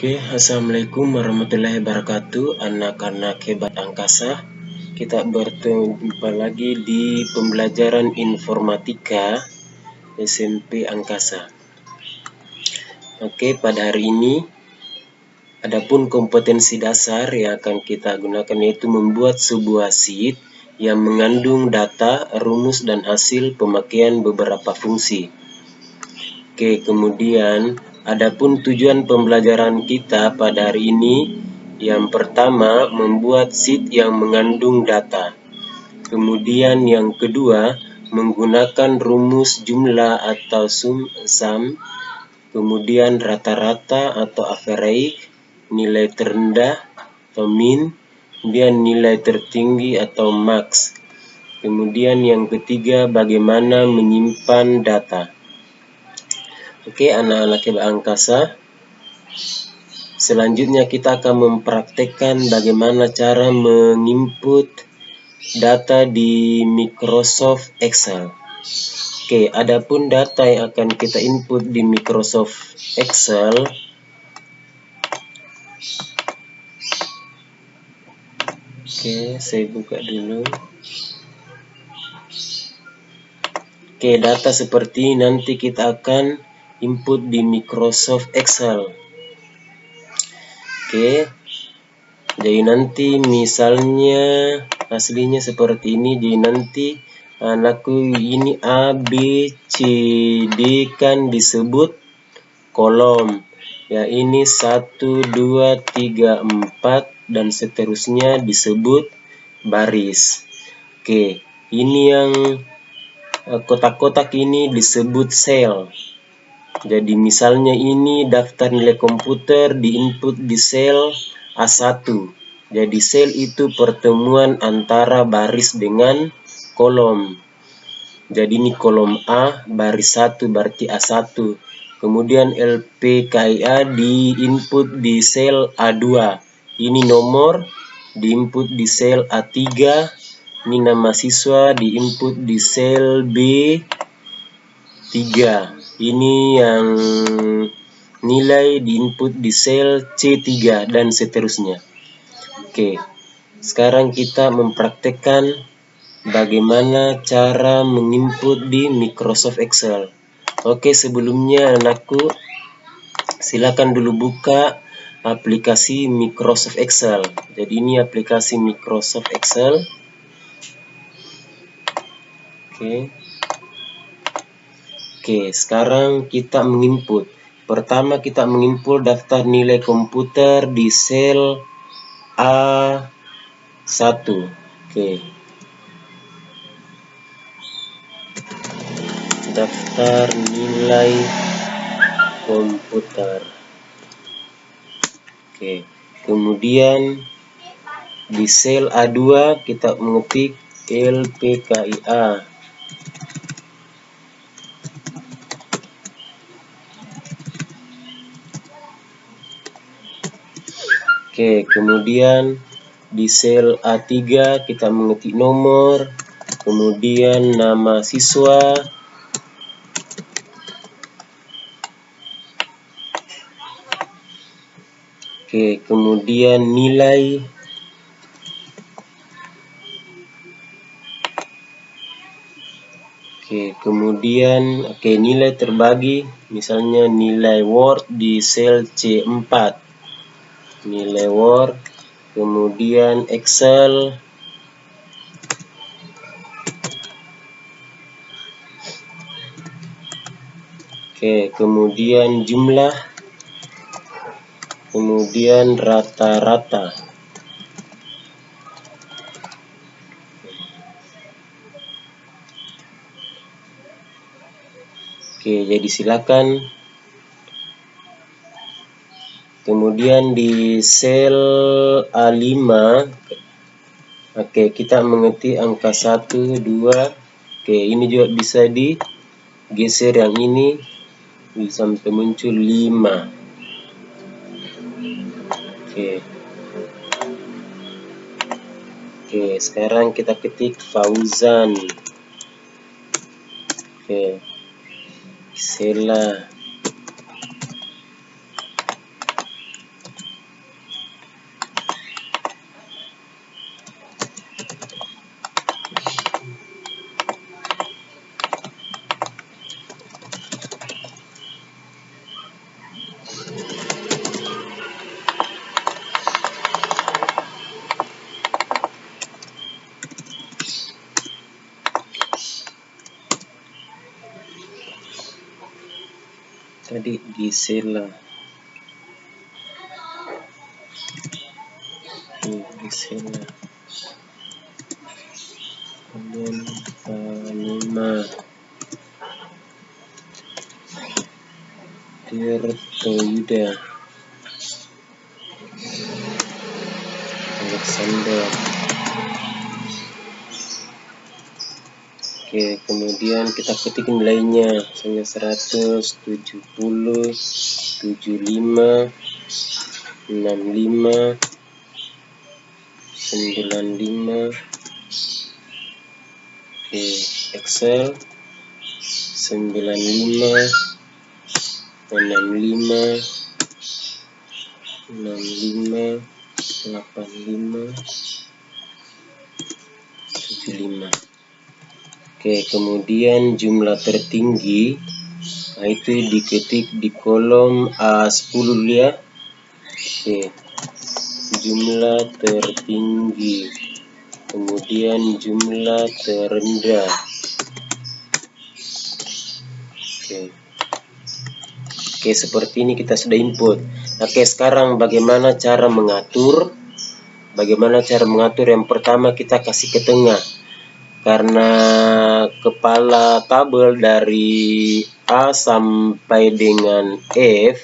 Oke, assalamualaikum warahmatullahi wabarakatuh, anak-anak hebat angkasa. Kita berjumpa lagi di pembelajaran informatika SMP Angkasa. Oke, pada hari ini adapun kompetensi dasar yang akan kita gunakan yaitu membuat sebuah sheet yang mengandung data, rumus, dan hasil pemakaian beberapa fungsi. Oke, kemudian adapun tujuan pembelajaran kita pada hari ini, yang pertama membuat sheet yang mengandung data. Kemudian yang kedua menggunakan rumus jumlah atau sum. Kemudian rata-rata atau average, nilai terendah atau min, kemudian nilai tertinggi atau max. Kemudian yang ketiga bagaimana menyimpan data. Oke, anak-anak hebat angkasa. Selanjutnya kita akan mempraktekkan bagaimana cara menginput data di Microsoft Excel. Oke, adapun data yang akan kita input di Microsoft Excel, oke, saya buka dulu. Oke, data seperti nanti kita akan input di Microsoft Excel. Oke, jadi nanti misalnya aslinya seperti ini. Jadi nanti anakku ini A, B, C, D kan disebut kolom. Ya, ini 1, 2, 3, 4 dan seterusnya disebut baris. Oke, ini yang kotak-kotak ini disebut sel. Jadi misalnya ini daftar nilai komputer diinput di sel A1. Jadi sel itu pertemuan antara baris dengan kolom. Jadi ini kolom A, baris 1 berarti A1. Kemudian LPKIA diinput di sel A2. Ini nomor diinput di sel A3. Ini nama siswa diinput di sel B3. Ini yang nilai diinput di sel C3 dan seterusnya. Oke, sekarang kita mempraktekkan bagaimana cara menginput di Microsoft Excel. Oke, sebelumnya anakku silakan dulu buka aplikasi Microsoft Excel. Jadi ini aplikasi Microsoft Excel. Oke, sekarang kita menginput. Pertama kita menginput daftar nilai komputer di sel A1. Oke. Daftar nilai komputer. Oke. Kemudian di sel A2 kita mengetik LPKIA. Oke, kemudian di sel A3 kita mengetik nomor, kemudian nama siswa, oke, kemudian nilai, oke, kemudian nilai terbagi, misalnya nilai Word di sel C4. Nilai Word, kemudian Excel, oke, kemudian jumlah, kemudian rata-rata. Oke, jadi silakan. Kemudian di sel A5, oke, kita mengetik angka 1, 2. Oke, ini juga bisa digeser yang ini sampai muncul 5. Oke. Oke, sekarang kita ketik Fauzan. Oke. Sela. tadi Gisela. Gisela. Kemudian Panima. Tirtoyuda. Alexander. Oke, kemudian kita ketik nilainya, misalnya 100, 70, 75, 65, 95. Oke, Excel 95, 65, 65, 85, 75. Oke, kemudian jumlah tertinggi, nah itu diketik di kolom A10 ya. Oke, jumlah tertinggi, kemudian jumlah terendah. Oke, seperti ini kita sudah input. Oke, sekarang bagaimana cara mengatur? Yang pertama kita kasih ke tengah. Karena kepala tabel dari A sampai dengan F.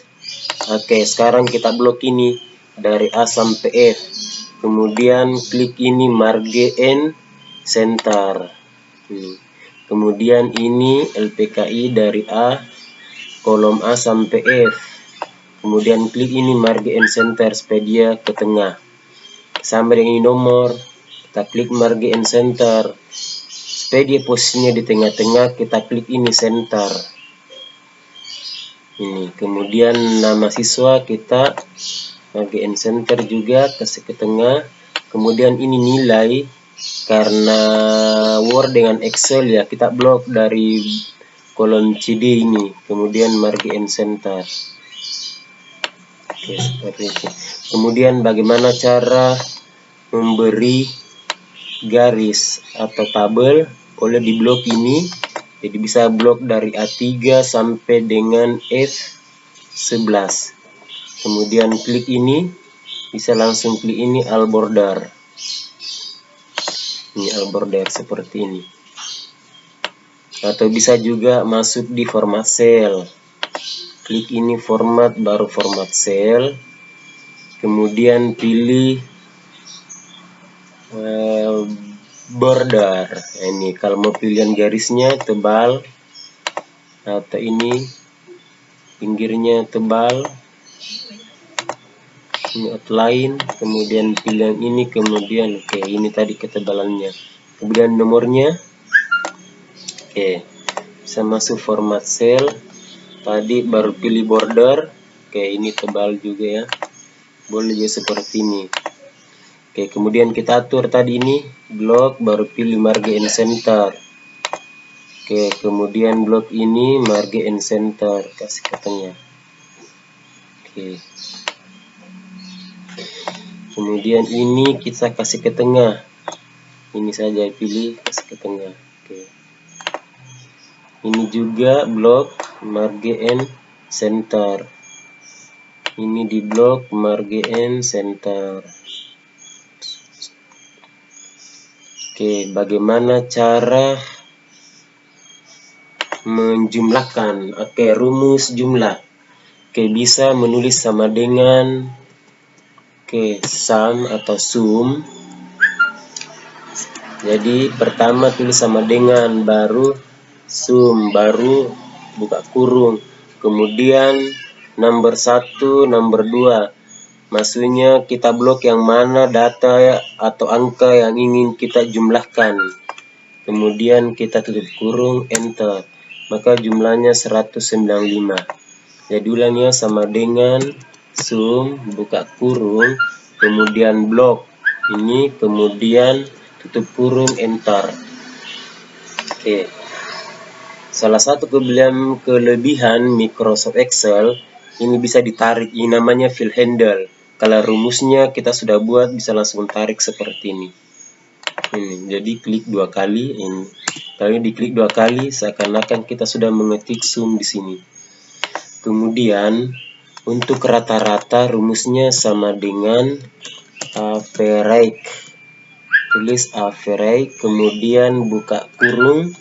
Oke, sekarang kita blok ini dari A sampai F. Kemudian klik ini marge and center. Kemudian ini LPKI dari A, kolom A sampai F. Kemudian klik ini marge and center supaya dia ke tengah. Sama dengan ini nomor, kita klik marge and center. Supaya dia posisinya di tengah-tengah, kita klik ini center. Ini, kemudian nama siswa kita marge and center juga, kasih ke tengah. Kemudian ini nilai, karena Word dengan Excel ya, kita blok dari kolom CD ini. Kemudian marge and center. Oke, seperti itu. Kemudian bagaimana cara memberi garis atau tabel? Boleh di blok ini, jadi bisa blok dari A3 sampai dengan F11. Kemudian klik ini, bisa langsung klik ini all border. Ini all border seperti ini. Atau bisa juga masuk di format cell. Klik ini format, baru format cell. Kemudian pilih border. Ini kalau mau pilihan garisnya tebal atau ini pinggirnya tebal, ini outline, kemudian pilihan ini, kemudian oke, ini tadi ketebalannya, kemudian nomornya. Oke, bisa masuk format cell tadi, baru pilih border. Oke, ini tebal juga ya, boleh juga seperti ini. Oke, kemudian kita atur tadi ini blok, baru pilih marge and center. Oke, kemudian blok ini marge and center, kasih ke tengah. Oke. Kemudian ini kita kasih ke tengah. Ini saja pilih, kasih ke tengah. Oke. Ini juga blok marge and center. Ini di blok marge and center. Oke, bagaimana cara menjumlahkan? Oke, rumus jumlah. Oke, bisa menulis sama dengan sum atau sum. Jadi pertama tulis sama dengan, baru sum, baru buka kurung. Kemudian nomor 1, nomor 2. Maksudnya kita blok yang mana data atau angka yang ingin kita jumlahkan. Kemudian kita tutup kurung, enter. Maka jumlahnya 195. Jadi ulangnya sama dengan sum, buka kurung, kemudian blok ini, kemudian tutup kurung, enter. Oke. Salah satu kelebihan Microsoft Excel, ini bisa ditarik, ini namanya fill handle. Kalau rumusnya kita sudah buat, bisa langsung tarik seperti ini. Jadi klik 2 kali ini. Kalau diklik 2 kali, seakan-akan kita sudah mengetik sum di sini. Kemudian untuk rata-rata rumusnya sama dengan average. Tulis average, kemudian buka kurung,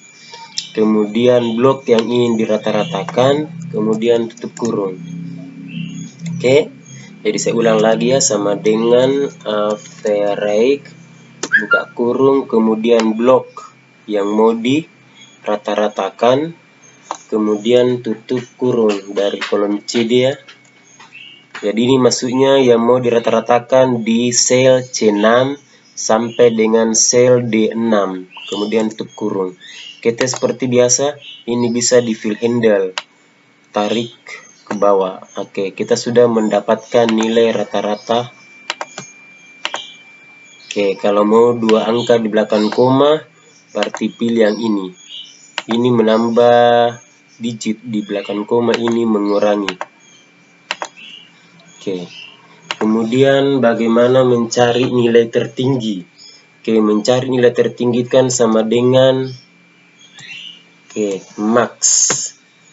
kemudian blok yang ingin dirata-ratakan, kemudian tutup kurung. Oke, jadi saya ulang lagi ya, sama dengan average, buka kurung, kemudian blok yang mau dirata-ratakan, kemudian tutup kurung dari kolom C dia. Jadi ini maksudnya yang mau dirata-ratakan di sel C6 sampai dengan sel D6, kemudian tutup kurung. Kita seperti biasa, ini bisa di fill handle, tarik ke bawah. Oke, kita sudah mendapatkan nilai rata-rata. Oke, kalau mau 2 angka di belakang koma, berarti pilih yang ini. Ini menambah digit, di belakang koma ini mengurangi. Oke, kemudian bagaimana mencari nilai tertinggi? Oke, mencari nilai tertinggi kan sama dengan max,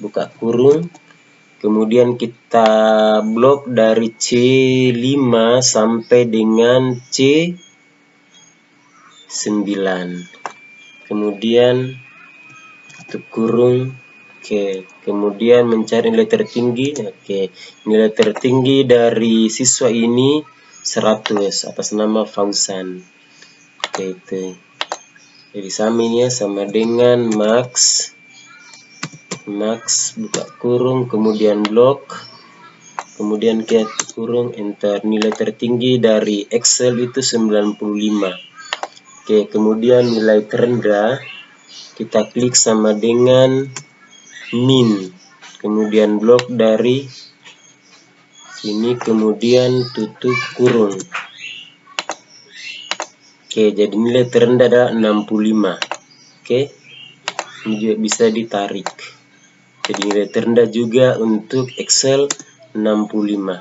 buka kurung, kemudian kita blok dari C5 sampai dengan C9, kemudian tutup kurung. Oke, kemudian mencari nilai tertinggi. Oke, nilai tertinggi dari siswa ini 100 atas nama Fauzan. Oke, itu. Jadi sama dengan max, buka kurung, kemudian blok, kemudian kita kurung, enter. Nilai tertinggi dari Excel itu 95. Oke, kemudian nilai terendah kita klik sama dengan min, kemudian blok dari sini, kemudian tutup kurung. Oke, jadi nilai terendah adalah 65. Oke, ini juga bisa ditarik. Jadi nilai terendah juga untuk Excel 65.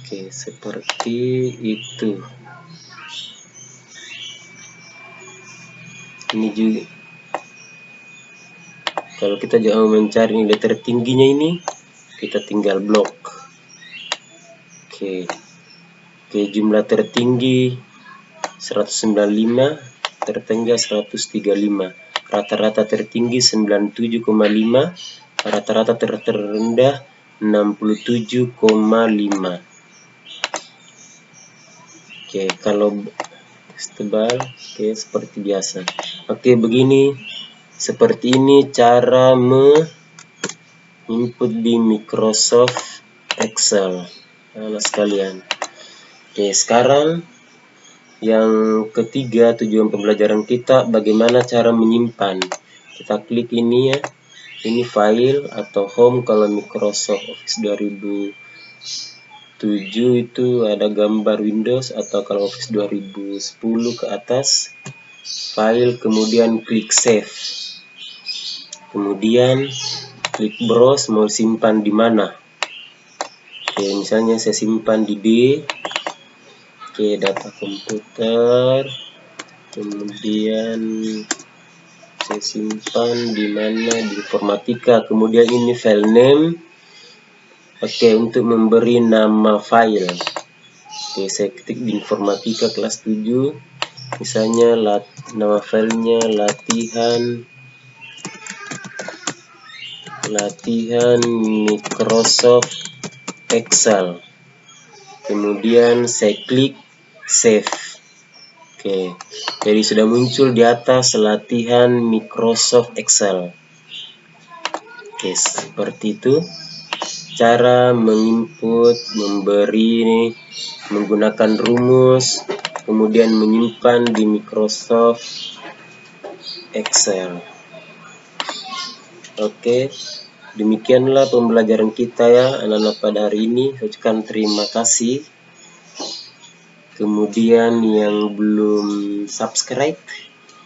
Oke, seperti itu. Ini juga. Kalau kita jangan mencari nilai tertingginya ini, kita tinggal blok. Oke, jumlah tertinggi 195, tertinggi 135, rata-rata tertinggi 97,5, rata-rata terendah 67,5. Oke, kalau tebal, oke, seperti biasa. Oke, begini. Seperti ini cara menginput di Microsoft Excel, anak sekalian. Oke, sekarang yang ketiga, tujuan pembelajaran kita bagaimana cara menyimpan. Kita klik ini ya, ini file atau home. Kalau Microsoft Office 2007 itu ada gambar Windows, atau kalau Office 2010 ke atas, file, kemudian klik save, kemudian klik browse, mau simpan di mana. Oke, misalnya saya simpan di D. Oke, data komputer, kemudian saya simpan di mana, di informatika, kemudian ini file name. Oke, untuk memberi nama file, oke, saya ketik di informatika kelas 7, misalnya nama filenya latihan Microsoft Excel, kemudian saya klik save. Oke, jadi sudah muncul di atas latihan Microsoft Excel. Oke, seperti itu cara menginput, memberi, menggunakan rumus, kemudian menyimpan di Microsoft Excel. Oke, demikianlah pembelajaran kita ya anak-anak pada hari ini. Saya ucapkan terima kasih. Kemudian yang belum subscribe,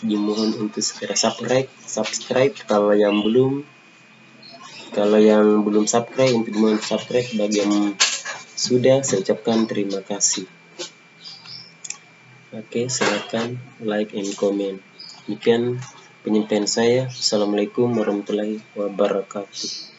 dimohon untuk segera subscribe. Kalau yang belum subscribe, untuk dimohon subscribe. Bagi yang sudah, saya ucapkan terima kasih. Oke, silakan like and comment. Demikian penyampaian saya. Assalamualaikum warahmatullahi wabarakatuh.